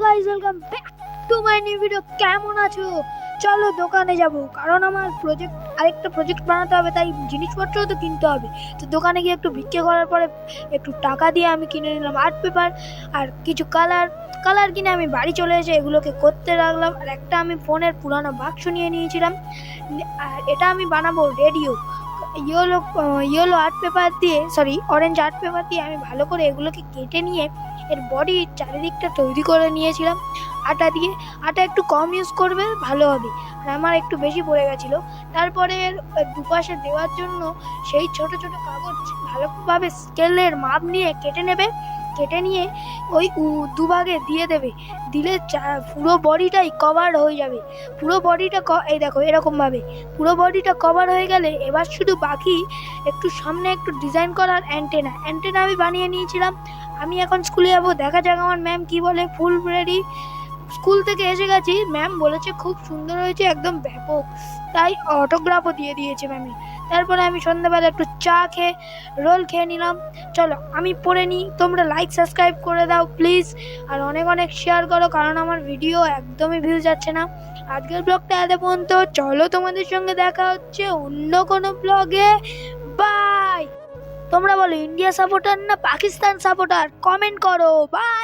Guys, welcome back to my new video. কেমন আছো? চলো দোকানে যাব, কারণ আমার আরেকটা প্রজেক্ট বানাতে হবে, তাই জিনিসপত্রও তো কিনতে হবে। তো দোকানে গিয়ে একটু ভিক্ষে করার পরে একটু টাকা দিয়ে আমি কিনে নিলাম আর্ট পেপার আর কিছু কালার কিনে আমি বাড়ি চলে এসে এগুলোকে করতে লাগলাম। আর একটা আমি ফোনের পুরানো বাক্স নিয়ে নিয়েছিলাম, আর এটা আমি বানাবো রেডিও। ইয়েলো আর্ট পেপার দিয়ে, অরেঞ্জ আর্ট পেপার দিয়ে আমি ভালো করে এগুলোকে কেটে নিয়ে এর বডি চারিদিকটা তৈরি করে নিয়েছিলাম আটা দিয়ে। আটা একটু কম ইউজ করবে, ভালো হবে, আর আমার একটু বেশি পড়ে গেছিলো। তারপরে এর দুপাশে দেওয়ার জন্য সেই ছোট ছোট কাগজ ভালোভাবে স্কেলের মাপ নিয়ে কেটে নিয়ে ওই দুভাগে দিয়ে দেবে। দিলে পুরো বডিটাই কভার হয়ে যাবে। পুরো বডিটা এই দেখো এরকমভাবে পুরো বডিটা কভার হয়ে গেলে এবার শুধু বাকি একটু সামনে একটু ডিজাইন করার অ্যান্টেনা আমি বানিয়ে নিয়েছিলাম। আমি এখন স্কুলে যাবো, দেখা যাক আমার ম্যাম কি বলে। ফুল রেডি, স্কুল থেকে এসে গেছি। ম্যাম বলেছে খুব সুন্দর হয়েছে, একদম ব্যাপক, তাই অটোগ্রাফও দিয়ে দিয়েছে ম্যামে। তারপরে আমি সন্ধ্যাবেলা একটু চা খেয়ে রোল খেয়ে নিলাম। চলো আমি পড়ে নিই, তোমরা লাইক সাবস্ক্রাইব করে দাও প্লিজ, আর অনেক অনেক শেয়ার করো, কারণ আমার ভিডিও একদমই ভিউ যাচ্ছে না। আজকের ব্লগটা এত পর্যন্ত, চলো তোমাদের সঙ্গে দেখা হচ্ছে অন্য কোনো ব্লগে। বাই। তোমরা বলো ইন্ডিয়া সাপোর্টার না পাকিস্তান সাপোর্টার, কমেন্ট করো। বাই।